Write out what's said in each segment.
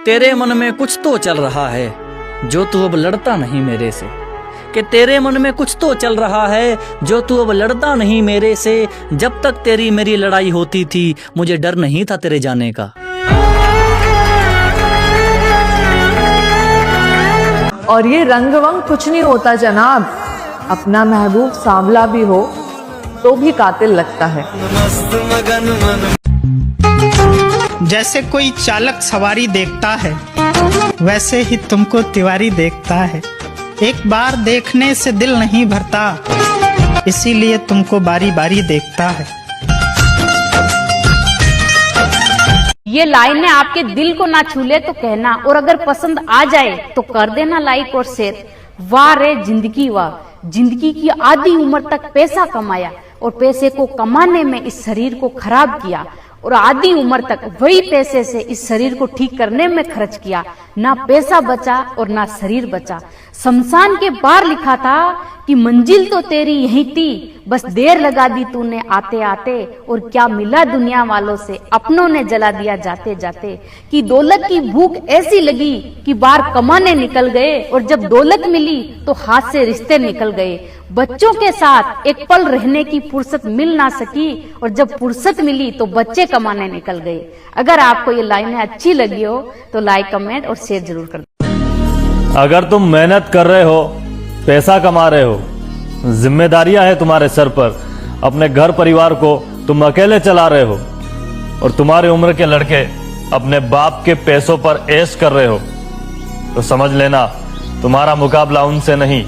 तेरे मन में कुछ तो चल रहा है जो तू अब लड़ता नहीं मेरे से, कि तेरे मन में कुछ तो चल रहा है जो तू अब लड़ता नहीं मेरे से। जब तक तेरी मेरी लड़ाई होती थी मुझे डर नहीं था तेरे जाने का। और ये रंग वंग कुछ नहीं होता जनाब, अपना महबूब सांवला भी हो तो भी कातिल लगता है। जैसे कोई चालक सवारी देखता है वैसे ही तुमको तिवारी देखता है। एक बार देखने से दिल नहीं भरता, इसीलिए तुमको बारी बारी देखता है। ये लाइनें आपके दिल को ना छूले तो कहना, और अगर पसंद आ जाए तो कर देना लाइक और शेयर। वाह रे जिंदगी वाह, जिंदगी की आधी उम्र तक पैसा कमाया और पैसे को कमाने में इस शरीर को खराब किया, और आधी उम्र तक वही पैसे से इस शरीर को ठीक करने में खर्च किया। ना पैसा बचा और ना शरीर बचा। शमशान के बाहर लिखा था कि मंजिल तो तेरी यही थी, बस देर लगा दी तूने आते आते, और क्या मिला दुनिया वालों से अपनों ने जला दिया जाते जाते। कि दौलत की भूख ऐसी लगी कि बाहर कमाने निकल गए, और जब दौलत मिली तो हाथ से रिश्ते निकल गए। बच्चों के साथ एक पल रहने की फुर्सत मिल ना सकी, और जब फुर्सत मिली तो बच्चे कमाने निकल गए। अगर आपको ये लाइनें अच्छी लगी हो तो लाइक कमेंट और शेयर जरूर कर दें। अगर तुम मेहनत कर रहे हो, पैसा कमा रहे हो, जिम्मेदारियां हैं तुम्हारे सर पर, अपने घर परिवार को तुम अकेले चला रहे हो, और तुम्हारी उम्र के लड़के अपने बाप के पैसों पर ऐश कर रहे हो, तो समझ लेना तुम्हारा मुकाबला उनसे नहीं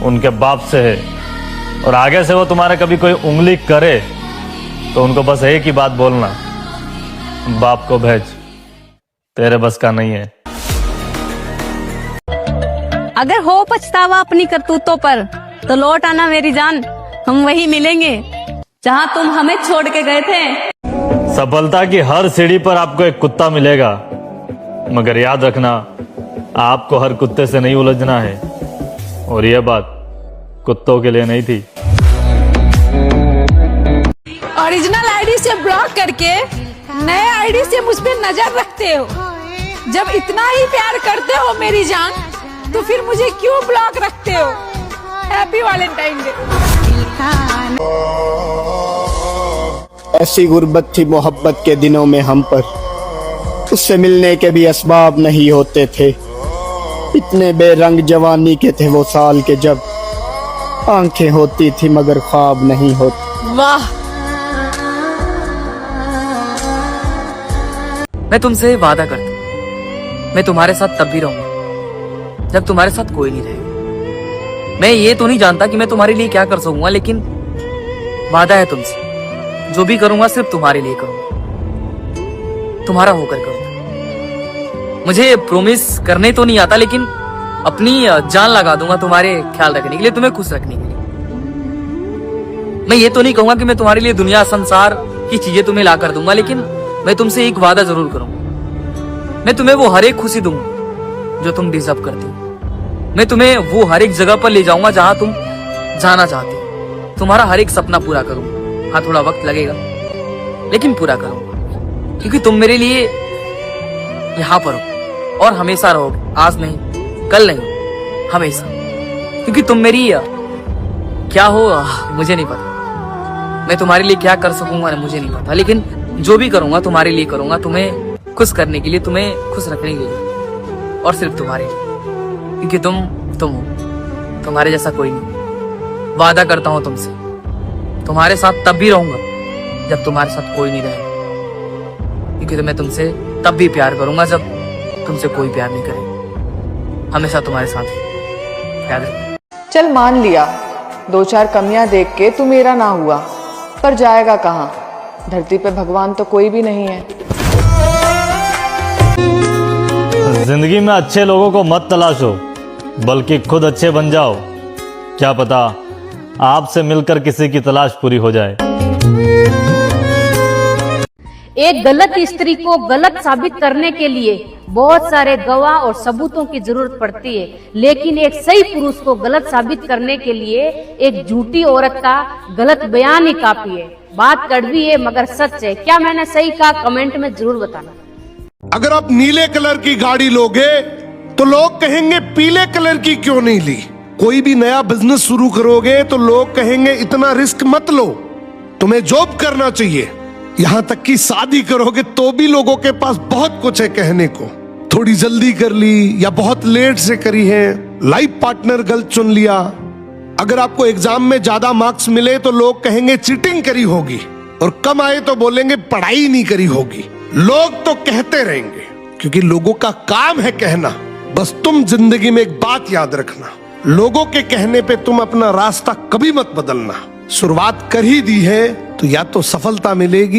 उनके बाप से है। और आगे से वो तुम्हारे कभी कोई उंगली करे तो उनको बस एक ही बात बोलना, बाप को भेज, तेरे बस का नहीं है। अगर हो पछतावा अपनी करतूतों पर तो लौट आना मेरी जान, हम वही मिलेंगे जहां तुम हमें छोड़ के गए थे। सफलता की हर सीढ़ी पर आपको एक कुत्ता मिलेगा, मगर याद रखना आपको हर कुत्ते से नहीं उलझना है, और यह बात कुत्तों के लिए नहीं थी। ओरिजिनल आईडी से ब्लॉक करके नए आईडी से मुझ पे नजर रखते हो। जब इतना ही प्यार करते हो मेरी जान तो फिर मुझे क्यों ब्लॉक रखते हो। Happy Valentine day. ऐसी गुर्बत थी मोहब्बत के दिनों में हम पर, उससे मिलने के भी असबाब नहीं होते थे। इतने बेरंग जवानी के थे वो साल के जब आंखें होती थी मगर ख्वाब नहीं होते। वाह, मैं तुमसे वादा करता हूं, मैं तुम्हारे साथ तब भी रहूंगा जब तुम्हारे साथ कोई नहीं रहेगा। मैं ये तो नहीं जानता कि मैं तुम्हारे लिए क्या कर सकूंगा, लेकिन वादा है तुमसे, जो भी करूंगा सिर्फ तुम्हारे लिए करूंगा, तुम्हारा होकर करूंगा। मुझे प्रॉमिस करने तो नहीं आता, लेकिन अपनी जान लगा दूंगा तुम्हारे ख्याल रखने के लिए, तुम्हें खुश रखने के लिए। मैं ये तो नहीं कहूंगा कि मैं तुम्हारे लिए दुनिया संसार की चीजें तुम्हें ला कर दूंगा, लेकिन मैं तुमसे एक वादा जरूर करूंगा। मैं तुम्हें वो हर एक खुशी दूंगा जो तुम डिजर्व करती हो। मैं तुम्हें वो हर एक जगह पर ले जाऊंगा जहां तुम जाना चाहती हो। तुम्हारा हर एक सपना पूरा करूंगा। हाँ, थोड़ा वक्त लगेगा लेकिन पूरा करूंगा, क्योंकि तुम मेरे लिए यहाँ पर हो और हमेशा रहोगे। आज नहीं, कल नहीं, हमेशा। क्योंकि तुम मेरी क्या हो मुझे नहीं पता, मैं तुम्हारे लिए क्या कर सकूंगा मुझे नहीं पता, लेकिन जो भी करूंगा तुम्हारे लिए करूंगा, तुम्हें खुश करने के लिए, तुम्हें खुश रखने के लिए, और सिर्फ तुम्हारे लिए, क्योंकि तुम हो, तुम्हारे जैसा कोई नहीं। वादा करता हूं तुमसे, तुम्हारे साथ तब भी रहूंगा जब तुम्हारे साथ कोई नहीं रहेगा, क्योंकि मैं तुमसे तब भी प्यार करूंगा जब तुमसे कोई प्यार नहीं करेगा। हमेशा तुम्हारे साथ याद रखना। चल मान लिया, 2-4 कमियां देख के तू मेरा ना हुआ, पर जाएगा कहाँ? धरती पे भगवान तो कोई भी नहीं है। जिंदगी में अच्छे लोगों को मत तलाशो, बल्कि खुद अच्छे बन जाओ। क्या पता आपसे मिलकर किसी की तलाश पूरी हो जाए। एक गलत स्त्री को गलत साबित करने के लिए बहुत सारे गवाह और सबूतों की जरूरत पड़ती है, लेकिन एक सही पुरुष को गलत साबित करने के लिए एक झूठी औरत का गलत बयान ही काफी है। बात कड़वी है मगर सच है। क्या मैंने सही कहा? कमेंट में जरूर बताना। अगर आप नीले कलर की गाड़ी लोगे तो लोग कहेंगे पीले कलर की क्यों नहीं ली। कोई भी नया बिजनेस शुरू करोगे तो लोग कहेंगे इतना रिस्क मत लो, तुम्हें जॉब करना चाहिए। यहां तक कि शादी करोगे तो भी लोगों के पास बहुत कुछ है कहने को। थोड़ी जल्दी कर ली या बहुत लेट से करी है, लाइफ पार्टनर गलत चुन लिया। अगर आपको एग्जाम में ज्यादा मार्क्स मिले तो लोग कहेंगे चीटिंग करी होगी, और कम आए तो बोलेंगे पढ़ाई नहीं करी होगी। लोग तो कहते रहेंगे क्योंकि लोगों का काम है कहना। बस तुम जिंदगी में एक बात याद रखना, लोगों के कहने पे तुम अपना रास्ता कभी मत बदलना। शुरुआत कर ही दी है तो या तो सफलता मिलेगी